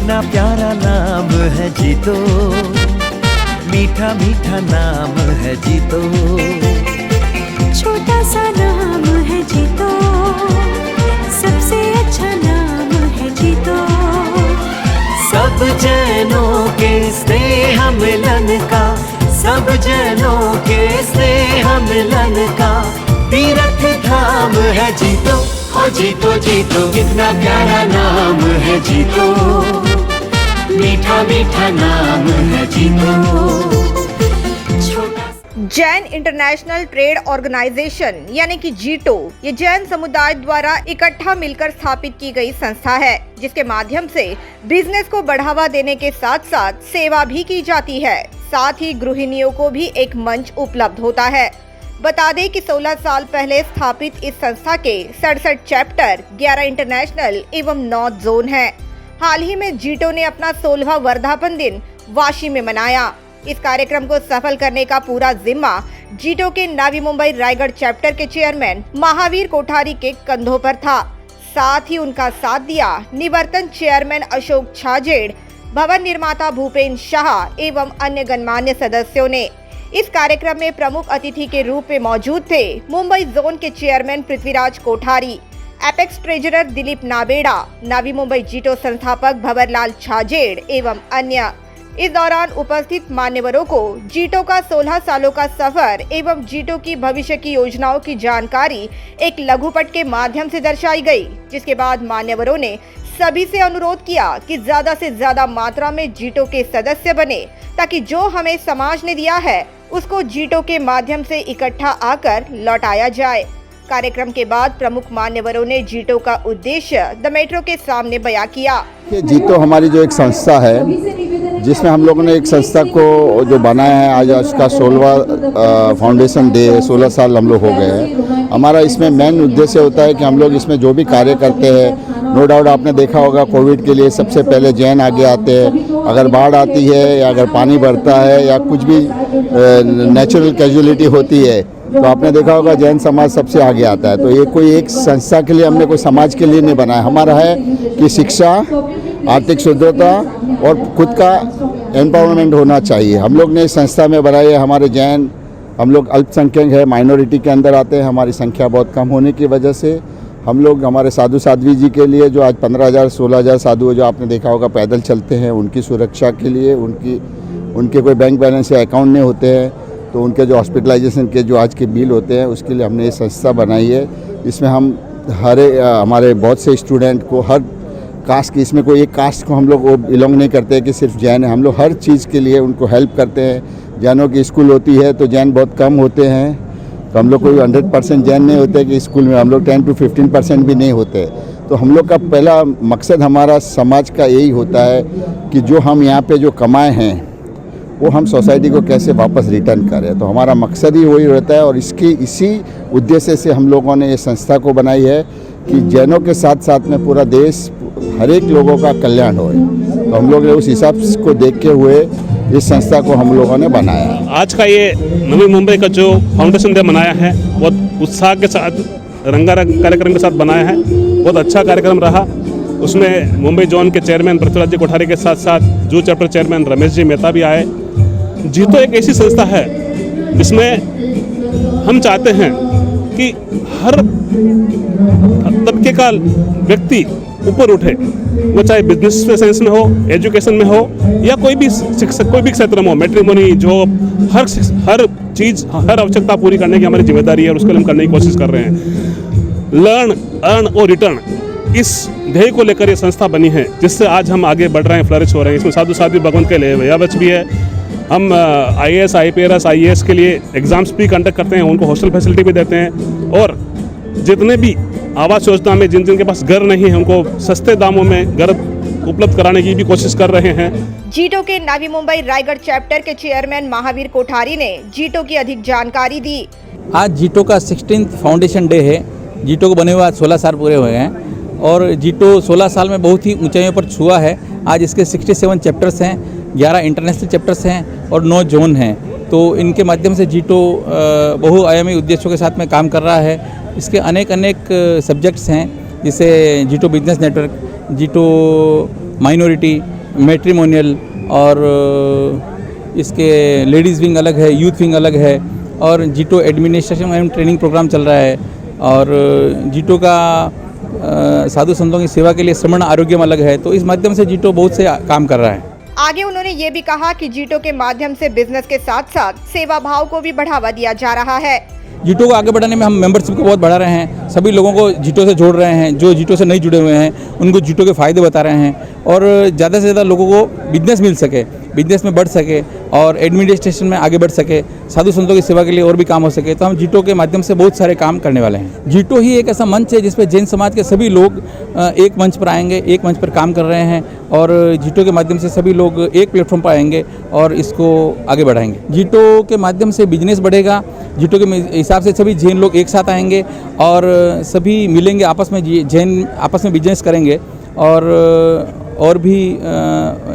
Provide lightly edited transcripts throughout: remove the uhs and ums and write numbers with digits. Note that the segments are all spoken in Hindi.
कितना प्यारा नाम है जीतो, मीठा मीठा नाम है जीतो। छोटा सा नाम है जीतो, सबसे अच्छा नाम है जीतो। सब जनों के स्नेह मिलन का, सब जनों के स्नेह मिलन का तीर्थ धाम है जीतो। ओ जीतो जीतो कितना प्यारा नाम है जीतो, मीठा मीठा नाम है जीतो। जैन इंटरनेशनल ट्रेड ऑर्गेनाइजेशन यानी कि जीटो, ये जैन समुदाय द्वारा इकट्ठा मिलकर स्थापित की गई संस्था है, जिसके माध्यम से बिजनेस को बढ़ावा देने के साथ साथ सेवा भी की जाती है। साथ ही गृहिणियों को भी एक मंच उपलब्ध होता है। बता दें कि 16 साल पहले स्थापित इस संस्था के 67 चैप्टर, 11 इंटरनेशनल एवं 9 जोन हैं। हाल ही में जीटो ने अपना 16वां वर्धापन दिन वाशी में मनाया। इस कार्यक्रम को सफल करने का पूरा जिम्मा जीटो के नवी मुंबई रायगढ़ चैप्टर के चेयरमैन महावीर कोठारी के कंधों पर था। साथ ही उनका साथ दिया निवर्तन चेयरमैन अशोक छाजेड़, भवन निर्माता भूपेंद्र शाह एवं अन्य गणमान्य सदस्यों ने। इस कार्यक्रम में प्रमुख अतिथि के रूप में मौजूद थे मुंबई जोन के chairman Prithviraj Kothari, apex treasurer Dilip Nabera, Navi Mumbai JITO संस्थापक भंवरलाल छाजेड़ एवं अन्य। इस दौरान उपस्थित मान्यवरों को जीटो का 16 सालों का सफर एवं जीटो की भविष्य की योजनाओं की जानकारी एक लघुपट के माध्यम से दर्शाई गई, जिसके बाद मान्यवरों ने सभी से अनुरोध किया कि ज्यादा से ज्यादा मात्रा में जीटो के सदस्य बने, ताकि जो हमें समाज ने दिया है उसको जीटो के माध्यम से इकट्ठा आकर लौटाया जाए। कार्यक्रम के बाद प्रमुख मान्यवरों ने जीटो का उद्देश्य द मेट्रो के सामने बयां किया। जीटो हमारी जो एक संस्था है, जिसमें हम लोगों ने एक संस्था को जो बनाया है, आज उसका 16वां फाउंडेशन डे है। 16 साल हम लोग हो गए हैं। हमारा इसमें मेन उद्देश्य होता है कि हम लोग इसमें जो भी कार्य करते हैं, नो डाउट आपने देखा होगा कोविड के लिए सबसे पहले जैन आगे आते हैं। अगर बाढ़ आती है या अगर पानी बढ़ता है या कुछ भी नेचुरल कैजुअलिटी होती है, तो आपने देखा होगा जैन समाज सबसे आगे आता है। तो ये कोई एक संस्था के लिए हमने कोई समाज के लिए नहीं बनाया। हमारा है कि शिक्षा, आर्थिक शुद्धता और खुद का एम्पावरमेंट होना चाहिए। हम लोग ने इस संस्था में बनाई है। हमारे जैन, हम लोग अल्पसंख्यक है, माइनॉरिटी के अंदर आते हैं। हमारी संख्या बहुत कम होने की वजह से हम लोग हमारे साधु साध्वी जी के लिए, जो आज 15,000 16,000 साधु जो आपने देखा होगा पैदल चलते हैं, उनकी सुरक्षा के लिए, उनके कोई बैंक बैलेंस या अकाउंट नहीं होते हैं, तो उनके जो हॉस्पिटलाइजेशन के जो आज के बिल होते हैं, उसके लिए हमने ये संस्था बनाई है। इसमें हम हमारे बहुत से स्टूडेंट को, हर कास्ट की, इसमें कोई एक कास्ट को हम लोग वो बिलोंग नहीं करते कि सिर्फ जैन है। हम लोग हर चीज़ के लिए उनको हेल्प करते हैं। जैनों की स्कूल होती है तो जैन बहुत कम होते हैं, तो हम लोग कोई 100% जैन नहीं होते कि स्कूल में हम लोग 10 to 15% भी नहीं होते। तो हम लोग का पहला मकसद हमारा समाज का यही होता है कि जो हम यहाँ पे जो कमाए हैं वो हम सोसाइटी को कैसे वापस रिटर्न करें। तो हमारा मकसद ही वही रहता है और इसी उद्देश्य से हम लोगों ने ये संस्था को बनाई है कि जैनों के साथ साथ में पूरा देश, हर एक लोगों का कल्याण हो। तो हम लोग ने उस हिसाब को देखते हुए इस संस्था को हम लोगों ने बनाया। आज का ये नवी मुंबई का जो फाउंडेशन डे मनाया है, बहुत उत्साह के साथ, रंगारंग कार्यक्रम के साथ बनाया है। बहुत अच्छा कार्यक्रम रहा। उसमें मुंबई जोन के चेयरमैन पृथ्वीराज जी कोठारी के साथ साथ जू चैप्टर चेयरमैन रमेश जी मेहता भी आए। जीतो एक ऐसी संस्था है जिसमें हम चाहते हैं कि हर तबके का व्यक्ति ऊपर उठे, वो चाहे बिजनेस सेंस में हो, एजुकेशन में हो या कोई भी क्षेत्र में हो, मैट्रिमोनी, जॉब, हर चीज़, हर आवश्यकता पूरी करने की हमारी जिम्मेदारी है और उसके लिए हम करने की कोशिश कर रहे हैं। लर्न, अर्न और रिटर्न, इस ध्येय को लेकर ये संस्था बनी है, जिससे आज हम आगे बढ़ रहे हैं, फ्लरिश हो रहे हैं। इसमें साधु साध्वी भगवंत के लिए यह बच भी है। हम IAS, IPS, IAS के लिए एग्ज़ाम्स भी कंडक्ट करते हैं, उनको हॉस्टल फैसिलिटी भी देते हैं और जितने भी आवास योजना में जिनके पास घर नहीं है उनको सस्ते दामों में घर उपलब्ध कराने की भी कोशिश कर रहे हैं। जीटो के नवी मुंबई रायगढ़ चैप्टर के चेयरमैन महावीर कोठारी ने जीटो की अधिक जानकारी दी। आज जीटो का 16th फाउंडेशन डे है। जीटो को बने हुए आज 16 साल पूरे हुए हैं और जीटो 16 साल में बहुत ही ऊंचाइयों पर छुआ है। आज इसके 67 चैप्टर्स हैं, 11 इंटरनेशनल चैप्टर्स हैं और 9 जोन हैं। तो इनके माध्यम से जीटो बहुआयामी उद्देश्यों के साथ में काम कर रहा है। इसके अनेक सब्जेक्ट्स हैं, जैसे जीटो बिजनेस नेटवर्क, जीटो माइनॉरिटी, मैट्रिमोनियल और इसके लेडीज़ विंग अलग है, यूथ विंग अलग है, और जीटो एडमिनिस्ट्रेशन एवं ट्रेनिंग प्रोग्राम चल रहा है, और जीटो का साधु संतों की सेवा के लिए श्रमण आरोग्यम अलग है। तो इस माध्यम से जीटो बहुत से काम कर रहा है। आगे उन्होंने ये भी कहा कि जीटो के माध्यम से बिजनेस के साथ साथ सेवा भाव को भी बढ़ावा दिया जा रहा है। जीटो को आगे बढ़ाने में हम मेंबरशिप को बहुत बढ़ा रहे हैं, सभी लोगों को जीटो से जोड़ रहे हैं, जो जीटो से नहीं जुड़े हुए हैं उनको जीटो के फ़ायदे बता रहे हैं, और ज़्यादा से ज़्यादा लोगों को बिजनेस मिल सके, बिजनेस में बढ़ सके और एडमिनिस्ट्रेशन में आगे बढ़ सके, साधु संतों की सेवा के लिए और भी काम हो सके। तो हम जीटो के माध्यम से बहुत सारे काम करने वाले हैं। जीटो ही एक ऐसा मंच है जिसपे जैन समाज के सभी लोग एक मंच पर आएंगे, एक मंच पर काम कर रहे हैं, और जीटो के माध्यम से सभी लोग एक प्लेटफॉर्म पर आएंगे और इसको आगे बढ़ाएंगे। जीटो के माध्यम से बिजनेस बढ़ेगा, जीटो के हिसाब से सभी जैन लोग एक साथ आएंगे और सभी मिलेंगे आपस में, जैन आपस में बिजनेस करेंगे और भी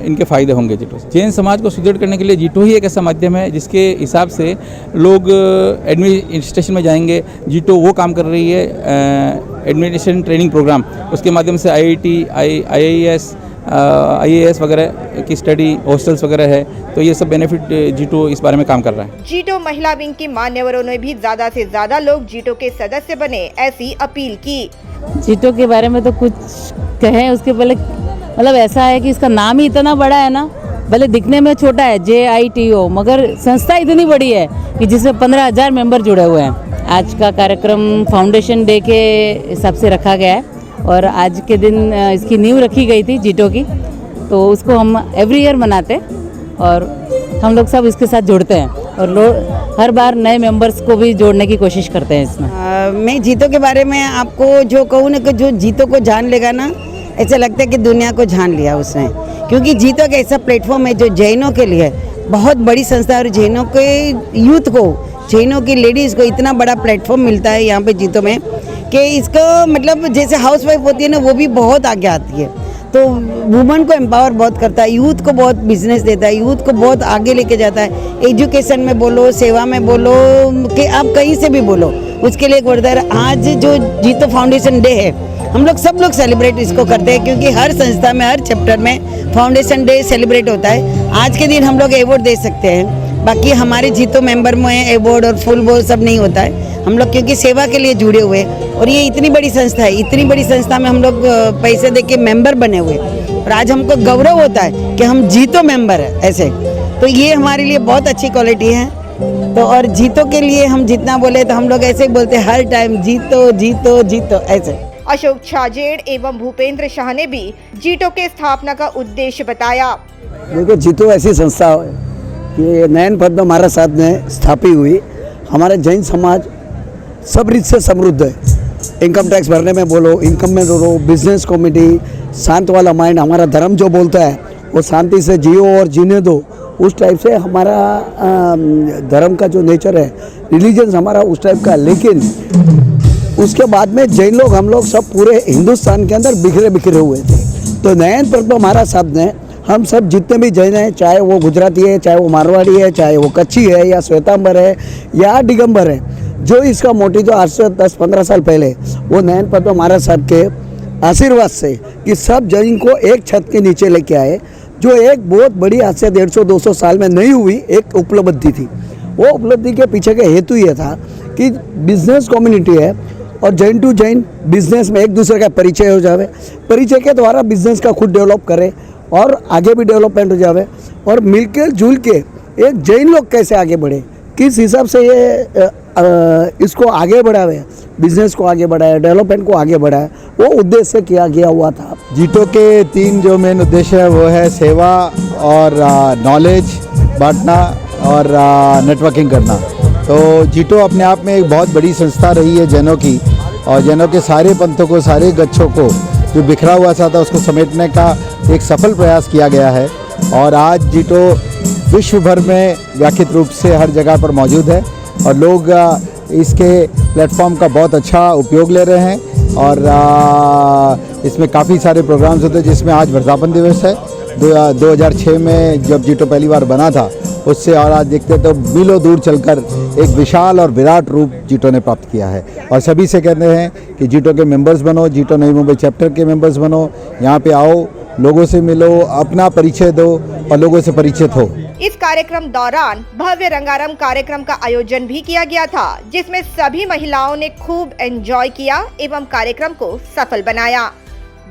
इनके फ़ायदे होंगे जीटो से। जैन समाज को सुदृढ़ करने के लिए जीटो ही एक ऐसा माध्यम है जिसके हिसाब से लोग एडमिनिस्ट्रेशन में जाएंगे। जीटो वो काम कर रही है एडमिनिस्ट्रेशन ट्रेनिंग प्रोग्राम, उसके माध्यम से IAS वगैरह की स्टडी, हॉस्टल्स वगैरह है, तो ये सब बेनिफिट जीटो इस बारे में काम कर रहा है। जीटो महिला विंग की मान्यवरों ने भी ज्यादा से ज्यादा लोग जीटो के सदस्य बने, ऐसी अपील की। जीटो के बारे में तो कुछ कहें उसके पहले, मतलब ऐसा है कि इसका नाम ही इतना बड़ा है ना, भले दिखने में छोटा है JITO, मगर संस्था इतनी बड़ी है कि जिसमें 15,000 मेंबर जुड़े हुए हैं। आज का कार्यक्रम फाउंडेशन डे के हिसाब से रखा गया है और आज के दिन इसकी नींव रखी गई थी जीटो की, तो उसको हम एवरी ईयर मनाते हैं और हम लोग सब इसके साथ जुड़ते हैं और हर बार नए मेंबर्स को भी जोड़ने की कोशिश करते हैं इसमें। मैं जीतो के बारे में आपको जो कहूँ ना कि जो जीतो को जान लेगा ना, ऐसा लगता है कि दुनिया को जान लिया उसने, क्योंकि जीतो का ऐसा प्लेटफॉर्म है जो जैनों के लिए बहुत बड़ी संस्था है और जैनों के यूथ को, जैनों की लेडीज़ को इतना बड़ा प्लेटफॉर्म मिलता है यहाँ पे जीतो में कि इसको मतलब जैसे हाउसवाइफ होती है ना, वो भी बहुत आगे आती है, तो वुमन को एम्पावर बहुत करता है, यूथ को बहुत बिजनेस देता है, यूथ को बहुत आगे लेके जाता है। एजुकेशन में बोलो, सेवा में बोलो, कि आप कहीं से भी बोलो, उसके लिए एक वर्धर। आज जो जीतो फाउंडेशन डे है, हम लोग सब लोग सेलिब्रेट इसको करते हैं, क्योंकि हर संस्था में, हर चैप्टर में फाउंडेशन डे सेलिब्रेट होता है। आज के दिन हम लोग अवार्ड दे सकते हैं, बाकी हमारे जीतो मेंबर में अवार्ड और फुल वो सब नहीं होता है। हम लोग क्योंकि सेवा के लिए जुड़े हुए, और ये इतनी बड़ी संस्था है, इतनी बड़ी संस्था में हम लोग पैसे दे के मेम्बर बने हुए, और आज हमको गौरव होता है कि हम जीतो मेंबर है ऐसे, तो ये हमारे लिए बहुत अच्छी क्वालिटी है। तो और जीतो के लिए हम जितना बोले तो हम लोग ऐसे ही बोलते हैं हर टाइम, जीतो जीतो जीतो ऐसे। अशोक छाजेड़ एवं भूपेंद्र शाह ने भी जीटो के स्थापना का उद्देश्य बताया। देखो, जीतो ऐसी संस्था है कि नयन पद्म महाराज साहब ने स्थापित हुई। हमारे जैन समाज सब रीत से समृद्ध है, इनकम टैक्स भरने में बोलो, इनकम में बोलो, बिजनेस कॉमेडी, शांत वाला माइंड, हमारा धर्म जो बोलता है वो शांति से जियो और जीने दो, उस टाइप से हमारा धर्म का जो नेचर है, रिलीजन हमारा उस टाइप का। लेकिन उसके बाद में जैन लोग, हम लोग सब पूरे हिंदुस्तान के अंदर बिखरे बिखरे हुए थे, तो नयन पद्म महाराज साहब ने हम सब जितने भी जैन हैं, चाहे वो गुजराती है, चाहे वो मारवाड़ी है, चाहे वो कच्छी है या श्वेतांबर है या दिगंबर है, जो इसका मोटिव जो आज से 10-15 साल पहले वो नयन पद्म महाराज साहब के आशीर्वाद से कि सब जैन को एक छत के नीचे लेके आए, जो एक बहुत बड़ी आज से 150-200 साल में नहीं हुई एक उपलब्धि थी। वो उपलब्धि के पीछे का हेतु ये था कि बिजनेस कम्युनिटी है और जैन टू जैन बिजनेस में एक दूसरे का परिचय हो जावे, परिचय के द्वारा बिजनेस का खुद डेवलप करे और आगे भी डेवलपमेंट हो जावे, और मिलकर जुल के एक जैन लोग कैसे आगे बढ़े, किस हिसाब से ये इसको आगे बढ़ावे, बिजनेस को आगे बढ़ाए, डेवलपमेंट को आगे बढ़ाए, वो उद्देश्य किया गया हुआ था। जीटो के 3 जो मेन उद्देश्य है वो है सेवा और नॉलेज बांटना और नेटवर्किंग करना। तो जीटो अपने आप में एक बहुत बड़ी संस्था रही है जैनों की, और जैनों के सारे पंथों को, सारे गच्छों को जो बिखरा हुआ था उसको समेटने का एक सफल प्रयास किया गया है। और आज जीटो विश्व भर में व्याख्यित रूप से हर जगह पर मौजूद है और लोग इसके प्लेटफॉर्म का बहुत अच्छा उपयोग ले रहे हैं। और इसमें काफ़ी सारे प्रोग्राम्स होते हैं, जिसमें आज वर्धापन दिवस है। 2006 में जब जीटो पहली बार बना था, उससे और आज देखते तो मीलों दूर चलकर एक विशाल और विराट रूप जीटो ने प्राप्त किया है। और सभी से कहते हैं कि जीटो के मेंबर्स बनो, जीटो नई मुंबई चैप्टर के मेंबर्स बनो, यहाँ पे आओ, लोगों से मिलो, अपना परिचय दो और लोगों से परिचित हो। इस कार्यक्रम दौरान भव्य रंगारंग कार्यक्रम का आयोजन भी किया गया था, जिसमें सभी महिलाओं ने खूब एंजॉय किया एवं कार्यक्रम को सफल बनाया।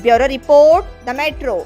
Bureau report, the metro.